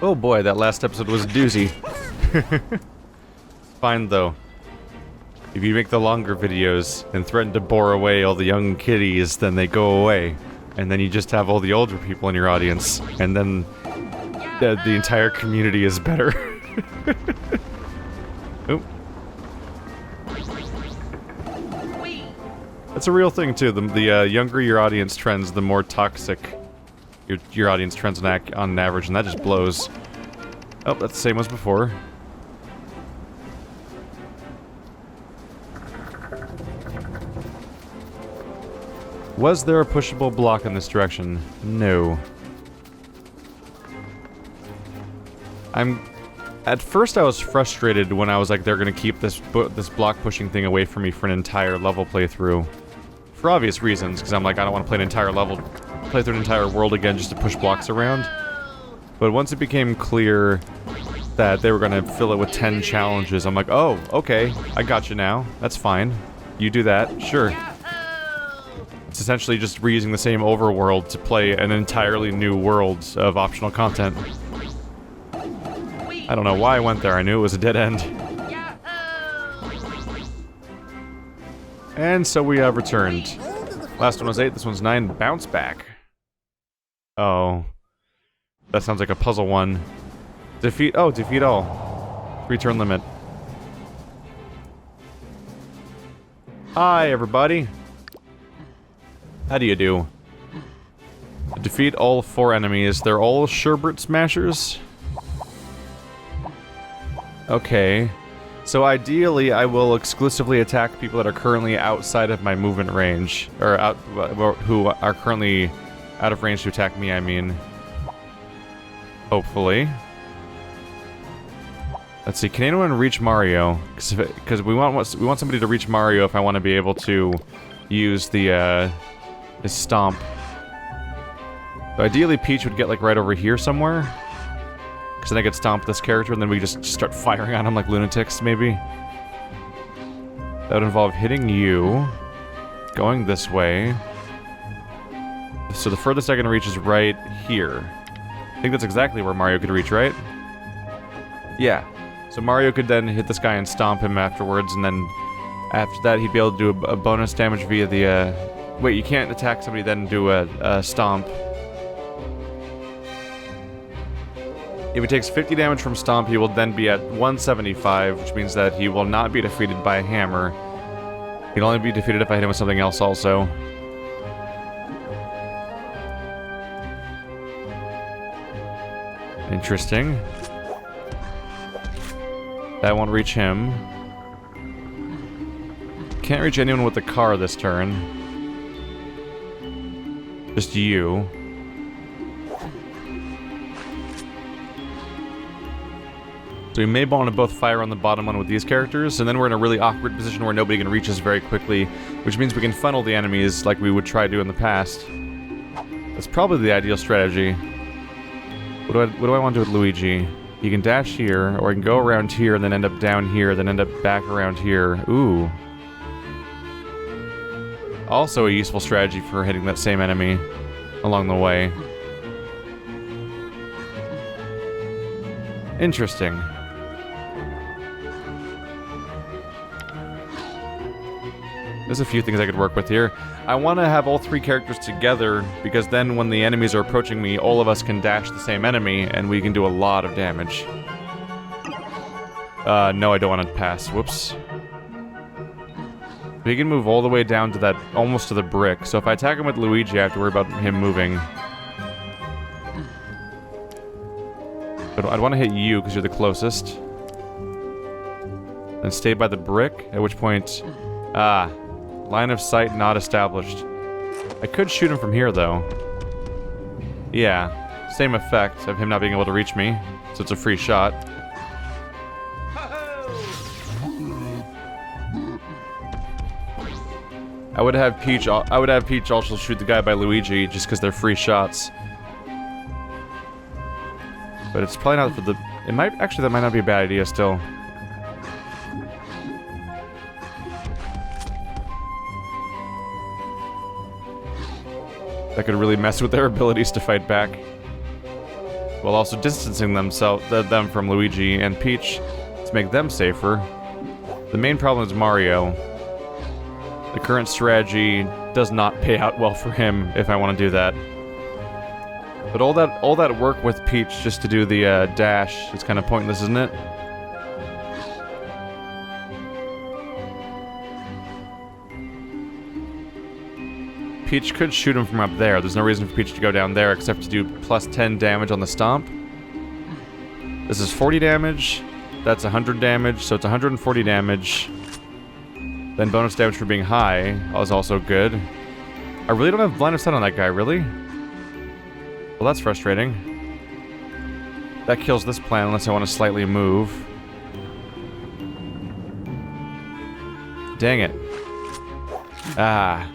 Oh boy, that last episode was a doozy. Fine though. If you make the longer videos and threaten to bore away all the young kiddies, then they go away. And then you just have all the older people in your audience. And then the entire community is better. Oop. That's a real thing too. The younger your audience trends, the more toxic your audience trends on average, and that just blows. Oh, that's the same as before. Was there a pushable block in this direction? No. At first I was frustrated when I was like, they're gonna keep this block pushing thing away from me for an entire level playthrough. For obvious reasons, because I'm like, I don't want to play through an entire world again just to push blocks around. But once it became clear that they were gonna fill it with 10 challenges, I'm like, oh, okay, I got you now. That's fine. You do that, sure. It's essentially just reusing the same overworld to play an entirely new world of optional content. I don't know why I went there, I knew it was a dead end. And so we have returned. Last one was 8, this one's 9, bounce back. Oh. That sounds like a puzzle one. Defeat all. 3-turn limit. Hi, everybody. How do you do? Defeat all 4 enemies. They're all sherbet smashers? Okay. So ideally, I will exclusively attack people that are currently outside of my movement range. Or who are currently out of range to attack me, I mean. Hopefully. Let's see, can anyone reach Mario? Because we want somebody to reach Mario if I want to be able to use his stomp. So ideally, Peach would get like right over here somewhere. Because then I could stomp this character and then we just start firing on him like lunatics, maybe. That would involve hitting you. Going this way. So the furthest I can reach is right here. I think that's exactly where Mario could reach, right? Yeah. So Mario could then hit this guy and stomp him afterwards, and then after that he'd be able to do a bonus damage via the, Wait, you can't attack somebody then do a stomp. If he takes 50 damage from stomp, he will then be at 175, which means that he will not be defeated by a hammer. He'll only be defeated if I hit him with something else also. Interesting. That won't reach him. Can't reach anyone with the car this turn. Just you. So we may want to both fire on the bottom one with these characters, and then we're in a really awkward position where nobody can reach us very quickly, which means we can funnel the enemies like we would try to in the past. That's probably the ideal strategy. What do I want to do with Luigi? He can dash here, or I can go around here and then end up down here, then end up back around here. Ooh. Also a useful strategy for hitting that same enemy along the way. Interesting. There's a few things I could work with here. I want to have all 3 characters together, because then when the enemies are approaching me, all of us can dash the same enemy, and we can do a lot of damage. No, I don't want to pass. Whoops. We can move all the way down to that, almost to the brick, so if I attack him with Luigi, I have to worry about him moving. But I'd want to hit you, because you're the closest. Then stay by the brick, at which point... Ah. Line of sight not established. I could shoot him from here, though. Yeah. Same effect of him not being able to reach me, so it's a free shot. I would have Peach also shoot the guy by Luigi, just because they're free shots. But it's probably not for the... It might... Actually, that might not be a bad idea still. That could really mess with their abilities to fight back. while also distancing them from Luigi and Peach to make them safer. The main problem is Mario. The current strategy does not pay out well for him if I want to do that. But all that work with Peach just to do the dash is kind of pointless, isn't it? Peach could shoot him from up there. There's no reason for Peach to go down there except to do plus 10 damage on the stomp. This is 40 damage. That's 100 damage, so it's 140 damage. Then bonus damage for being high is also good. I really don't have line of sight on that guy, really? Well, that's frustrating. That kills this plan unless I want to slightly move. Dang it. Ah.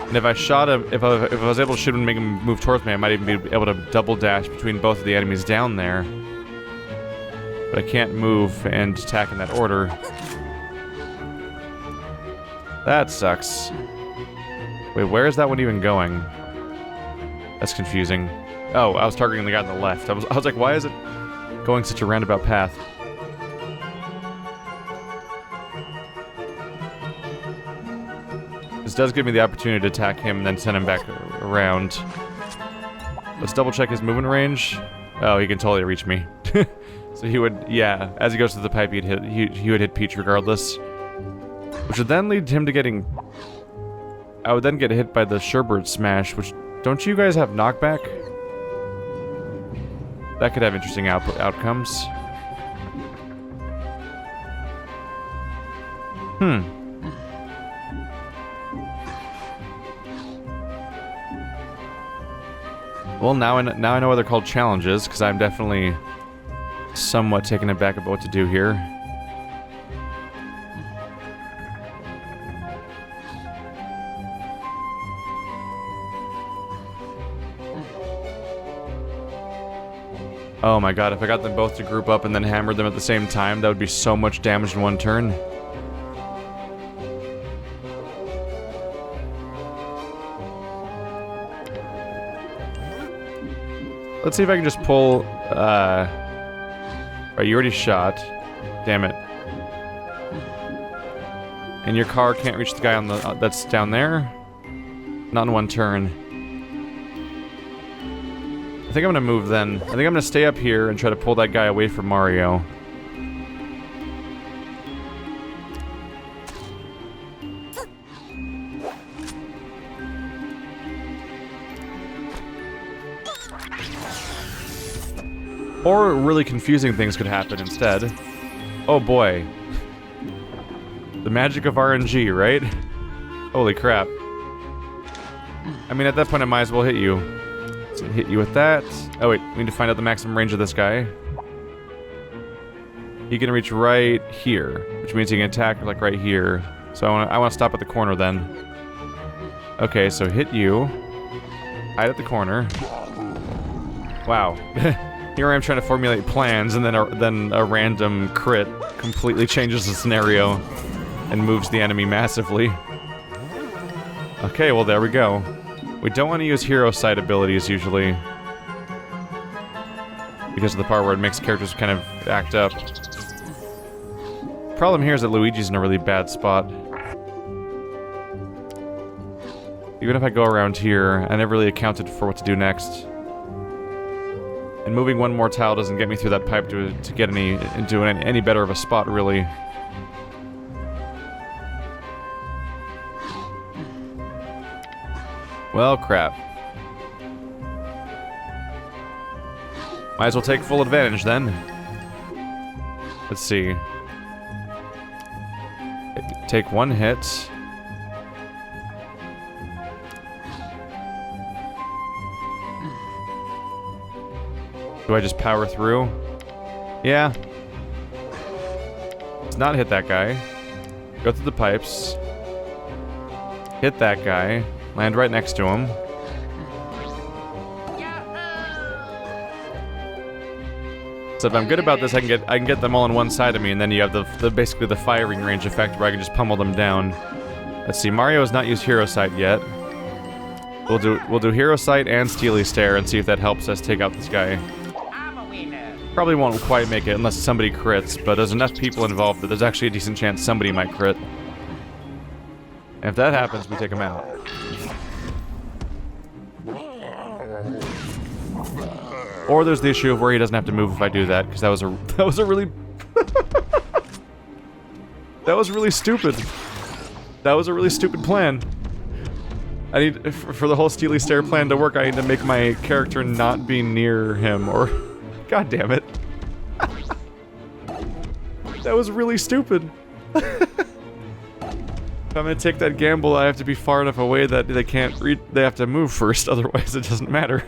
And if I shot him, if I was able to shoot him and make him move towards me, I might even be able to double dash between both of the enemies down there. But I can't move and attack in that order. That sucks. Wait, where is that one even going? That's confusing. Oh, I was targeting the guy on the left. I was like, why is it going such a roundabout path? This does give me the opportunity to attack him and then send him back around. Let's double check his movement range. Oh, he can totally reach me. So he would, yeah, as he goes to the pipe, he would hit Peach regardless. Which would then lead him to getting... I would then get hit by the Sherbert Smash, which... Don't you guys have knockback? That could have interesting outcomes. Well, now I know why they're called challenges, because I'm definitely somewhat taken aback about what to do here. Oh my god, if I got them both to group up and then hammered them at the same time, that would be so much damage in one turn. Let's see if I can just pull, Right, you already shot. Damn it. And your car can't reach the guy on the, that's down there? Not in one turn. I think I'm gonna move then. I think I'm gonna stay up here and try to pull that guy away from Mario. Or really confusing things could happen instead. Oh boy. The magic of RNG, right? Holy crap. I mean, at that point I might as well hit you. So hit you with that. Oh wait, we need to find out the maximum range of this guy. He can reach right here, which means he can attack like right here. So I want to stop at the corner then. Okay, so hit you. Hide at the corner. Wow. Here I am trying to formulate plans, and then a random crit completely changes the scenario and moves the enemy massively. Okay, well there we go. We don't want to use hero side abilities usually, because of the part where it makes characters kind of act up. Problem here is that Luigi's in a really bad spot. Even if I go around here, I never really accounted for what to do next. And moving one more tile doesn't get me through that pipe to get into any better of a spot, really. Well, crap. Might as well take full advantage, then. Let's see. Take one hit. Do I just power through? Yeah. Let's not hit that guy. Go through the pipes. Hit that guy. Land right next to him. So if I'm good about this, I can get them all on one side of me, and then you have the basically the firing range effect where I can just pummel them down. Let's see, Mario has not used hero sight yet. We'll do Hero Sight and Steely Stare and see if that helps us take out this guy. Probably won't quite make it unless somebody crits, but there's enough people involved that there's actually a decent chance somebody might crit. And if that happens, we take him out. Or there's the issue of where he doesn't have to move if I do that, because that was a really that was really stupid. That was a really stupid plan. I need for the whole Steely Stare plan to work. I need to make my character not be near him, or God damn it. That was really stupid. If I'm gonna take that gamble, I have to be far enough away that they can't they have to move first, otherwise it doesn't matter.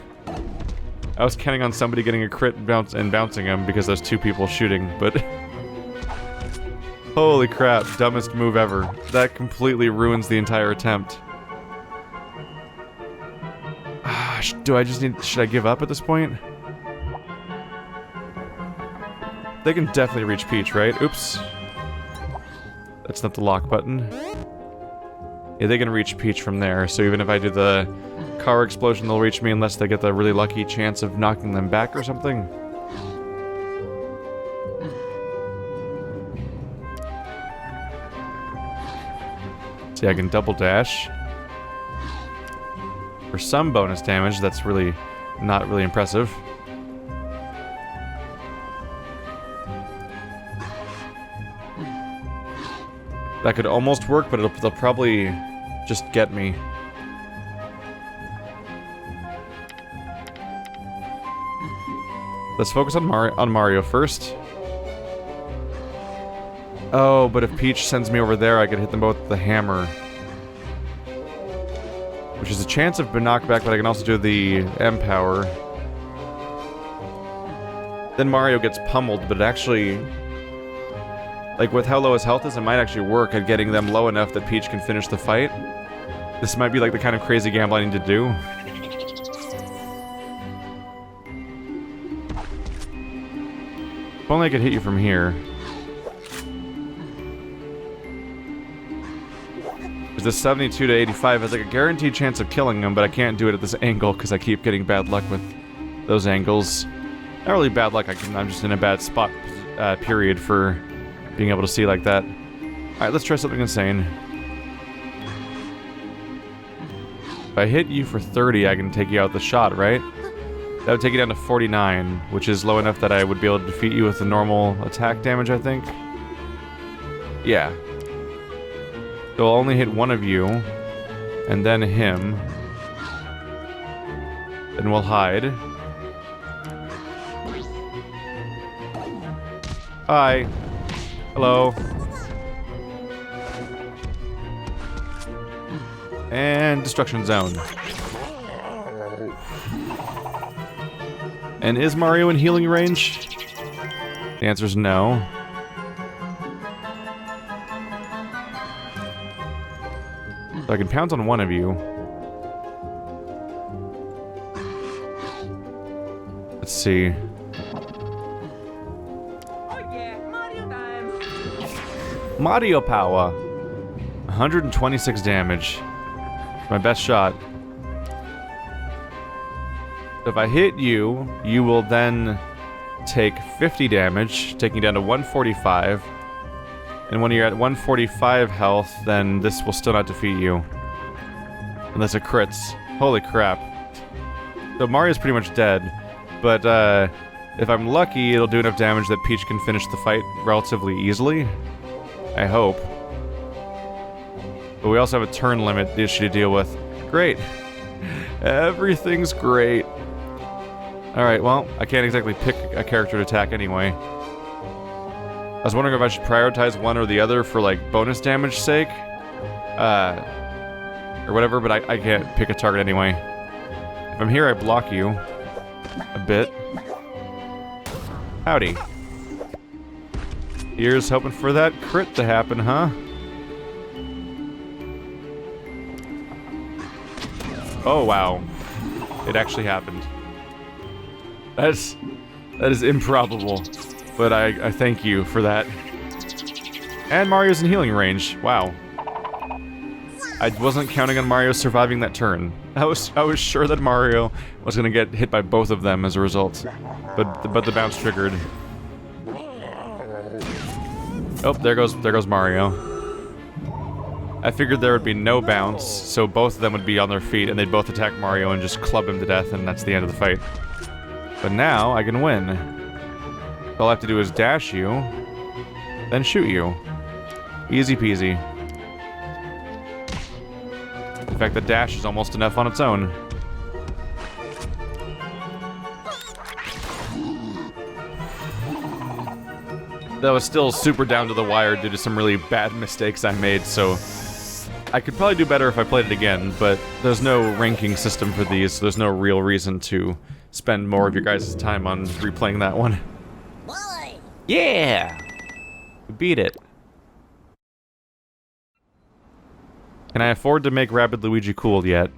I was counting on somebody getting a crit and bouncing him because there's two people shooting, but holy crap, dumbest move ever. That completely ruins the entire attempt. Do I just need... should I give up at this point? They can definitely reach Peach, right? Oops. That's not the lock button. Yeah, they can reach Peach from there, so even if I do the car explosion, they'll reach me unless they get the really lucky chance of knocking them back or something. See, I can double dash. For some bonus damage, that's really not really impressive. That could almost work, but they'll probably just get me. Let's focus on Mario first. Oh, but if Peach sends me over there, I could hit them both with the hammer. Which is a chance of knockback, but I can also do the M-Power. Then Mario gets pummeled, but it actually... like, with how low his health is, it might actually work at getting them low enough that Peach can finish the fight. This might be like the kind of crazy gamble I need to do. If only I could hit you from here. The 72 to 85 has like a guaranteed chance of killing him, but I can't do it at this angle because I keep getting bad luck with those angles. Not really bad luck, I'm just in a bad spot, period, for being able to see like that. Alright, let's try something insane. If I hit you for 30, I can take you out the shot, right? That would take you down to 49, which is low enough that I would be able to defeat you with the normal attack damage, I think. Yeah. So I'll only hit one of you, and then him. Then we'll hide. Hi. Hello. And destruction zone. And is Mario in healing range? The answer is no. So I can pounce on one of you. Let's see. Oh yeah, Mario time. Mario power. 126 damage. My best shot. If I hit you, you will then take 50 damage, taking you down to 145. And when you're at 145 health, then this will still not defeat you. Unless it crits. Holy crap. So Mario's pretty much dead. But if I'm lucky, it'll do enough damage that Peach can finish the fight relatively easily. I hope. But we also have a turn limit issue to deal with. Great. Everything's great. Alright, well, I can't exactly pick a character to attack anyway. I was wondering if I should prioritize one or the other for, like, bonus damage sake. Or whatever, but I can't pick a target anyway. If I'm here, I block you. A bit. Howdy. Here's hoping for that crit to happen, huh? Oh, wow. It actually happened. That is improbable. But I thank you for that. And Mario's in healing range. Wow. I wasn't counting on Mario surviving that turn. I was sure that Mario was gonna get hit by both of them as a result. But the bounce triggered. Oh, there goes Mario. I figured there would be no bounce, so both of them would be on their feet, and they'd both attack Mario and just club him to death, and that's the end of the fight. But now, I can win. All I have to do is dash you, then shoot you. Easy peasy. In fact, the dash is almost enough on its own. That was still super down to the wire due to some really bad mistakes I made, so I could probably do better if I played it again, but there's no ranking system for these, so there's no real reason to spend more of your guys' time on replaying that one. Boy. Yeah! We beat it. Can I afford to make Rabid Luigi cool yet?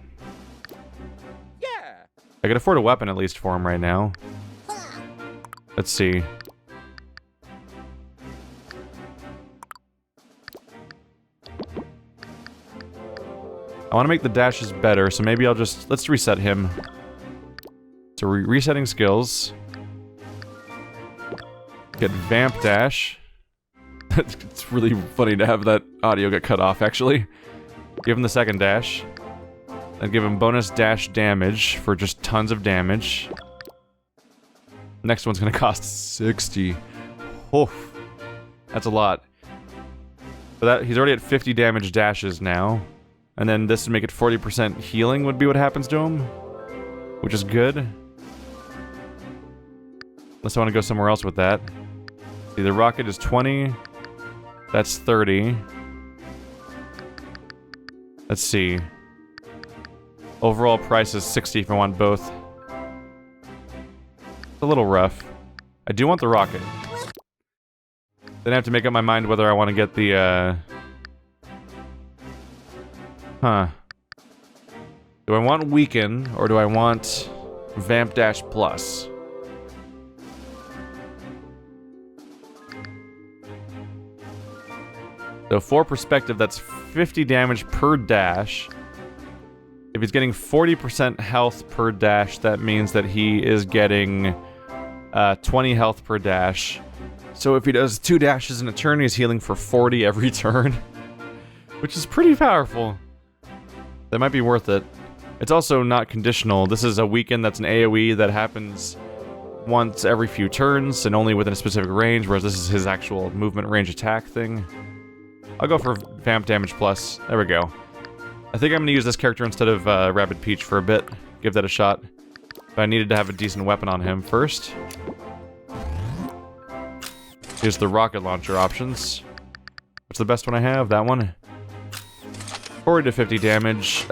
Yeah. I can afford a weapon at least for him right now. Let's see. I want to make the dashes better, so maybe I'll just... Let's reset him. So resetting skills. Get Vamp Dash. It's really funny to have that audio get cut off, actually. Give him the second dash. And give him bonus dash damage for just tons of damage. Next one's gonna cost 60. Oof. That's a lot. But that, he's already at 50 damage dashes now. And then this would make it 40% healing would be what happens to him. Which is good. Unless I want to go somewhere else with that. See, the rocket is 20. That's 30. Let's see. Overall price is 60 if I want both. It's a little rough. I do want the rocket. Then I have to make up my mind whether I want to get the, Huh. Do I want Weaken, or do I want Vamp Dash Plus? So for perspective, that's 50 damage per dash. If he's getting 40% health per dash, that means that he is getting 20 health per dash. So if he does 2 dashes in a turn, he's healing for 40 every turn. Which is pretty powerful. That might be worth it. It's also not conditional. This is a weaken that's an AoE that happens once every few turns and only within a specific range, whereas this is his actual movement range attack thing. I'll go for Vamp Damage Plus. There we go. I think I'm going to use this character instead of Rabid Peach for a bit. Give that a shot. But I needed to have a decent weapon on him first. Here's the rocket launcher options. What's the best one I have? That one? 40 to 50 damage.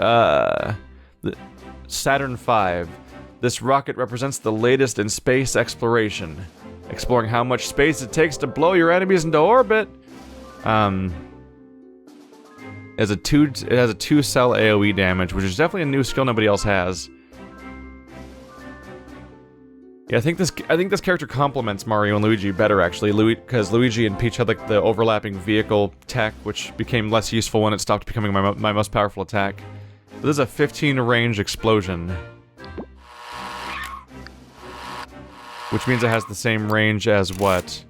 Saturn V. This rocket represents the latest in space exploration. Exploring how much space it takes to blow your enemies into orbit. It has a 2-cell AoE damage, which is definitely a new skill nobody else has. Yeah, I think this character complements Mario and Luigi better, actually, because Luigi and Peach had like the overlapping vehicle tech, which became less useful when it stopped becoming my most powerful attack. But this is a 15 range explosion, which means it has the same range as what?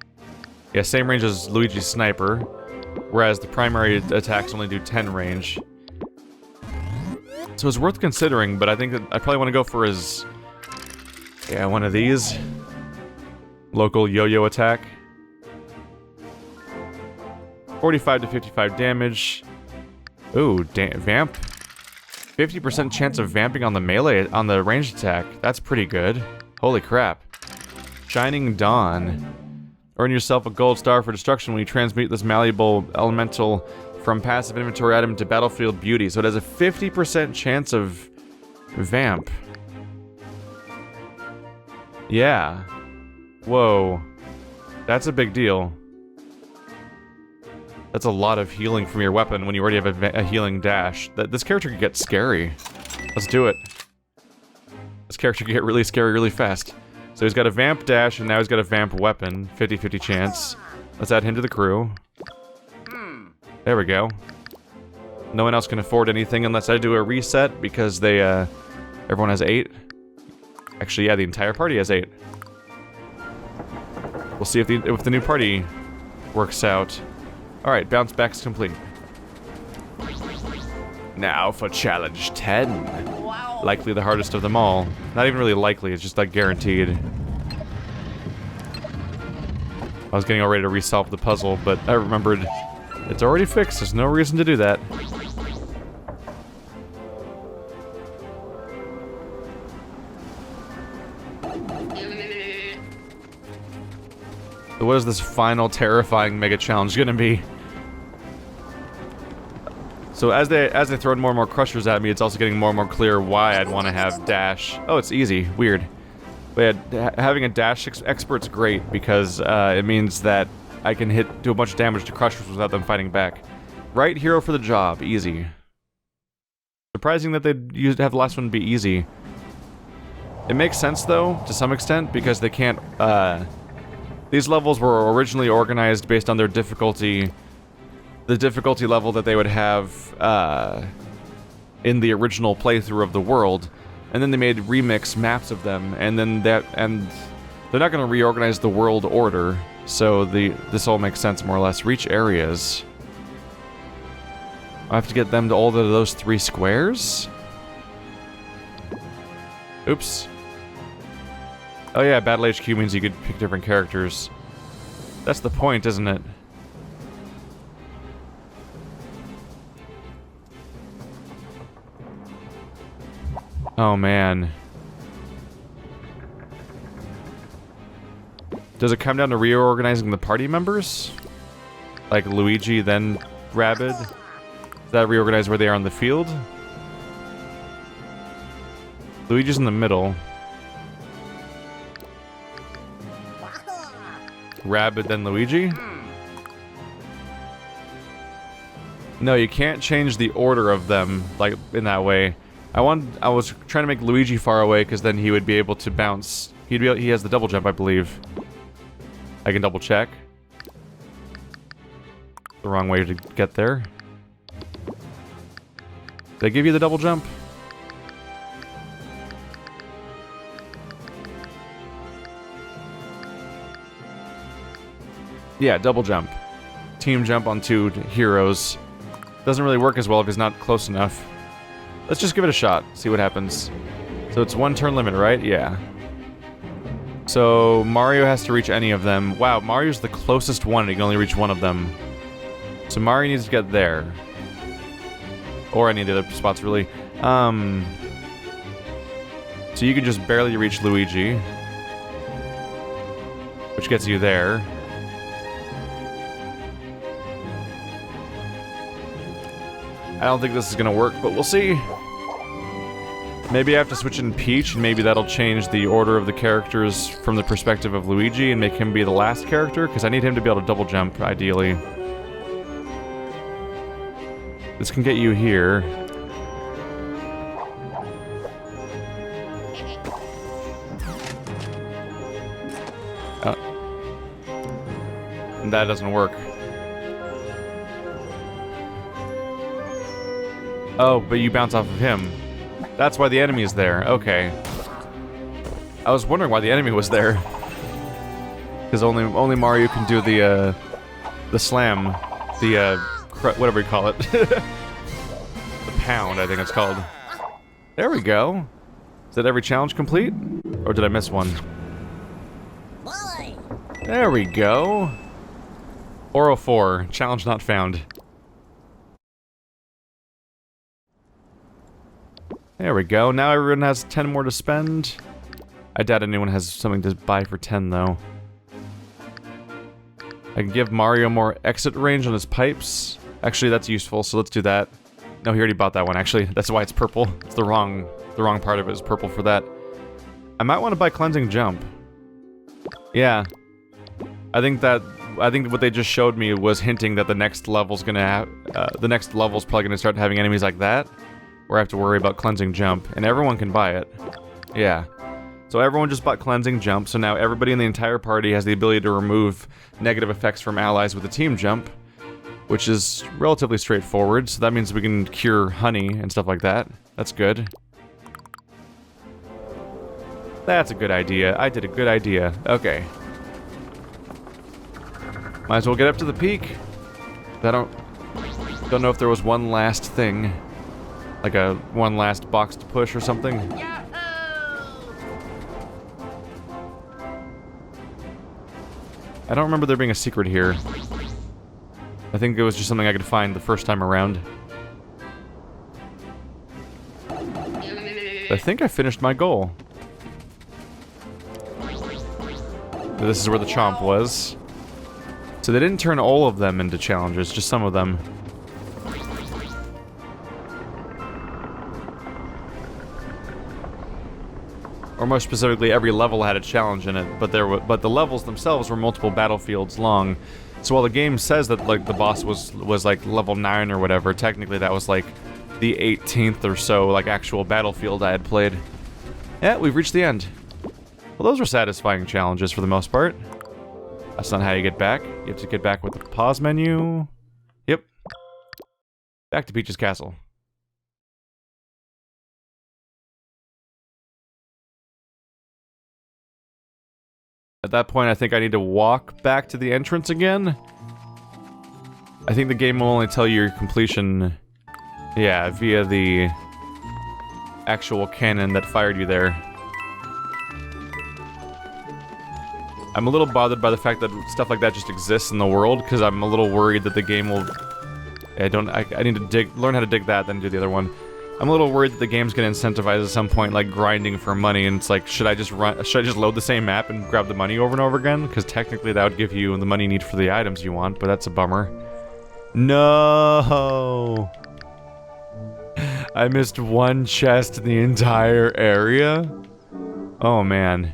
Yeah, same range as Luigi's sniper, whereas the primary attacks only do 10 range. So it's worth considering, but I think that I probably want to go for his... Yeah, one of these. Local yo-yo attack. 45 to 55 damage. Ooh, vamp. 50% chance of vamping on the melee, on the ranged attack. That's pretty good. Holy crap. Shining Dawn. Earn yourself a gold star for destruction when you transmute this malleable elemental from passive inventory item to battlefield beauty. So it has a 50% chance of vamp. Yeah. Whoa. That's a big deal. That's a lot of healing from your weapon when you already have a healing dash. This character could get scary. Let's do it. This character could get really scary really fast. So he's got a vamp dash and now he's got a vamp weapon. 50-50 chance. Let's add him to the crew. There we go. No one else can afford anything unless I do a reset because they, everyone has 8. Actually, yeah, the entire party has 8. We'll see if the new party works out. Alright, bounce back's complete. Now for challenge 10. Wow. Likely the hardest of them all. Not even really likely, it's just like guaranteed. I was getting all ready to resolve the puzzle, but I remembered it's already fixed, there's no reason to do that. So what is this final terrifying mega challenge gonna be? So as they throw more and more crushers at me, it's also getting more and more clear why I'd want to have dash. Oh, it's easy. Weird. But yeah, having a dash expert's great because it means that I can do a bunch of damage to crushers without them fighting back. Right hero for the job. Easy. Surprising that they'd have the last one be easy. It makes sense though, to some extent, because they can't, these levels were originally organized based on their difficulty, the difficulty level that they would have, in the original playthrough of the world, and then they made remix maps of them, and then they're not going to reorganize the world order, so this all makes sense more or less. Reach areas. I have to get them to all of those 3 squares? Oops. Oh yeah, Battle HQ means you could pick different characters. That's the point, isn't it? Oh man. Does it come down to reorganizing the party members? Like Luigi, then Rabbid? Does that reorganize where they are on the field? Luigi's in the middle. Rabbid, then Luigi? No, you can't change the order of them, like, in that way. I was trying to make Luigi far away, because then he would be able to bounce. He has the double jump, I believe. I can double check. The wrong way to get there. Did I give you the double jump? Yeah, double jump. Team jump on 2 heroes. Doesn't really work as well if he's not close enough. Let's just give it a shot, see what happens. So it's 1 turn limit, right? Yeah. So Mario has to reach any of them. Wow, Mario's the closest one and he can only reach one of them. So Mario needs to get there. Or any of the other spots, really. So you can just barely reach Luigi. Which gets you there. I don't think this is gonna work, but we'll see. Maybe I have to switch in Peach, and maybe that'll change the order of the characters from the perspective of Luigi and make him be the last character, because I need him to be able to double jump, ideally. This can get you here. That doesn't work. Oh, but you bounce off of him. That's why the enemy is there. Okay. I was wondering why the enemy was there. Because only Mario can do the slam. Whatever you call it. The pound, I think it's called. There we go. Is that every challenge complete? Or did I miss one? There we go. 404. Challenge not found. There we go. Now everyone has 10 more to spend. I doubt anyone has something to buy for 10, though. I can give Mario more exit range on his pipes. Actually, that's useful, so let's do that. No, he already bought that one, actually. That's why it's purple. It's the wrong part of it is purple for that. I might want to buy Cleansing Jump. Yeah. I think what they just showed me was hinting that the next level's gonna have... the next level's probably gonna start having enemies like that. Where I have to worry about Cleansing Jump, and everyone can buy it. Yeah. So everyone just bought Cleansing Jump, so now everybody in the entire party has the ability to remove negative effects from allies with a team jump. which is relatively straightforward, so that means we can cure honey and stuff like that. That's good. That's a good idea. I did a good idea. Okay. Might as well get up to the peak. I don't know if there was one last thing. Like one last box to push or something. I don't remember there being a secret here. I think it was just something I could find the first time around. I think I finished my goal. This is where the chomp was. So they didn't turn all of them into challenges, just some of them. Or more specifically, every level had a challenge in it, but the levels themselves were multiple battlefields long. So while the game says that like the boss was like level 9 or whatever, technically that was like the 18th or so like actual battlefield I had played. Yeah, we've reached the end. Well, those were satisfying challenges for the most part. That's not how you get back. You have to get back with the pause menu. Yep. Back to Peach's castle. At that point, I think I need to walk back to the entrance again. I think the game will only tell you your completion, yeah, via the actual cannon that fired you there. I'm a little bothered by the fact that stuff like that just exists in the world, because I'm a little worried that the game will... I need to learn how to dig that, then do the other one. I'm a little worried that the game's gonna incentivize at some point, like, grinding for money, and it's like, should I just load the same map and grab the money over and over again? Because technically that would give you the money you need for the items you want, but that's a bummer. No! I missed one chest in the entire area? Oh, man.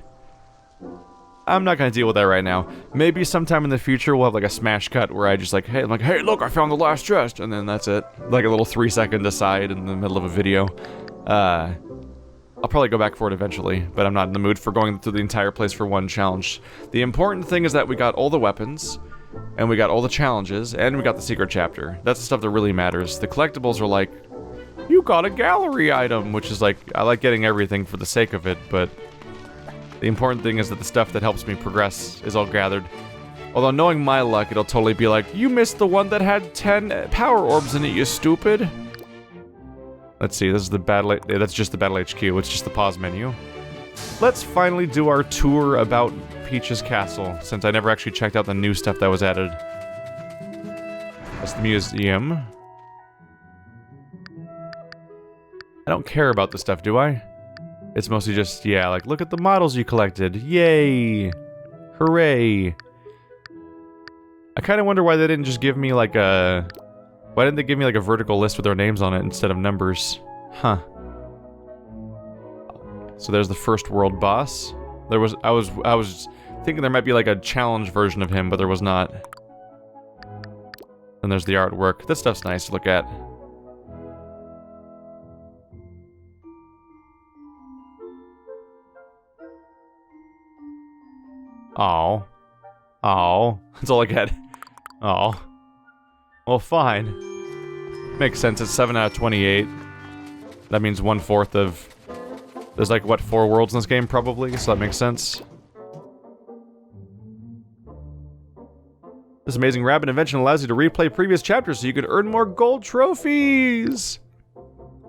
I'm not gonna deal with that right now. Maybe sometime in the future we'll have like a smash cut where I just like, hey, look, I found the last chest, and then that's it. Like a little 3-second aside in the middle of a video. I'll probably go back for it eventually, but I'm not in the mood for going through the entire place for one challenge. The important thing is that we got all the weapons, and we got all the challenges, and we got the secret chapter. That's the stuff that really matters. The collectibles are like, you got a gallery item, which is like, I like getting everything for the sake of it, but the important thing is that the stuff that helps me progress is all gathered. Although knowing my luck, it'll totally be like, you missed the one that had 10 power orbs in it, you stupid. Let's see, this is the battle, that's just the battle HQ, it's just the pause menu. Let's finally do our tour about Peach's castle, since I never actually checked out the new stuff that was added. That's the museum. I don't care about this stuff, do I? It's mostly just, yeah, like, look at the models you collected. Yay! Hooray! I kind of wonder why they didn't just give me, like, a... Why didn't they give me, like, a vertical list with their names on it instead of numbers? Huh. So there's the first world boss. I was thinking there might be, like, a challenge version of him, but there was not. Then there's the artwork. This stuff's nice to look at. Oh. Oh. That's all I get. Oh. Well, fine. Makes sense. It's 7 out of 28. That means 1/4 of... There's like, what, 4 worlds in this game, probably? So that makes sense. This amazing Rabbid invention allows you to replay previous chapters so you can earn more gold trophies!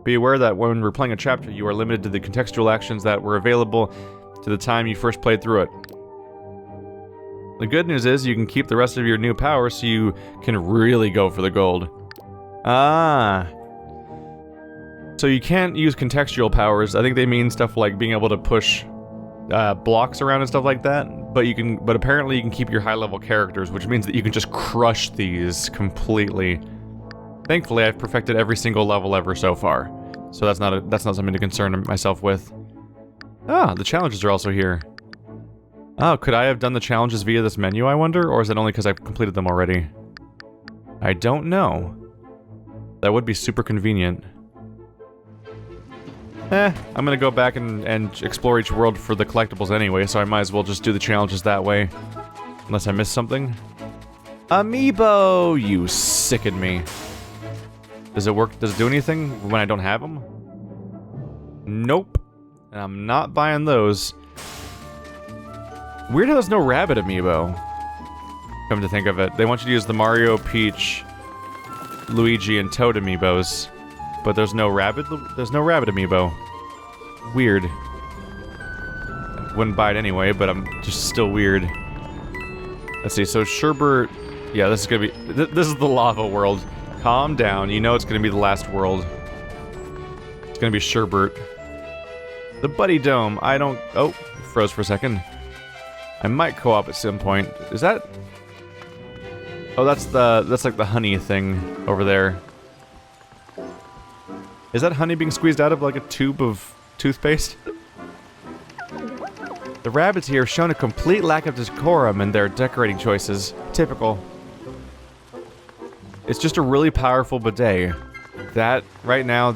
Be aware that when replaying a chapter, you are limited to the contextual actions that were available to the time you first played through it. The good news is you can keep the rest of your new powers so you can really go for the gold. Ah. So you can't use contextual powers. I think they mean stuff like being able to push blocks around and stuff like that. But apparently you can keep your high-level characters, which means that you can just crush these completely. Thankfully, I've perfected every single level ever so far. So that's not something to concern myself with. Ah, the challenges are also here. Oh, could I have done the challenges via this menu, I wonder? Or is it only because I've completed them already? I don't know. That would be super convenient. I'm gonna go back and explore each world for the collectibles anyway, so I might as well just do the challenges that way. Unless I missed something. Amiibo, you sicken me. Does it work? Does it do anything when I don't have them? Nope. And I'm not buying those. Weird how there's no rabbit amiibo. Come to think of it. They want you to use the Mario, Peach, Luigi, and Toad amiibos. But there's no rabbit amiibo. Weird. Wouldn't buy it anyway, but I'm just still weird. Let's see, so Sherbert... Yeah, this is gonna be... This is the lava world. Calm down, you know it's gonna be the last world. It's gonna be Sherbert. The Buddy Dome, I don't... Oh, froze for a second. I might co-op at some point. Is that... Oh, that's like the honey thing over there. Is that honey being squeezed out of like a tube of toothpaste? The rabbits here have shown a complete lack of decorum in their decorating choices. Typical. It's just a really powerful bidet. That, right now,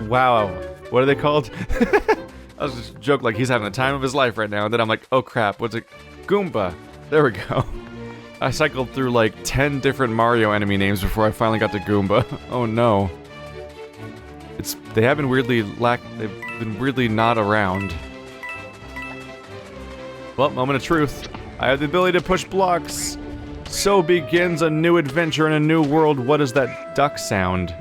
wow. What are they called? I was just joking like he's having the time of his life right now, and then I'm like, oh crap, what's it? Goomba. There we go. I cycled through like 10 different Mario enemy names before I finally got to Goomba. Oh no. They've been weirdly not around. Well, moment of truth. I have the ability to push blocks. So begins a new adventure in a new world. What is that duck sound?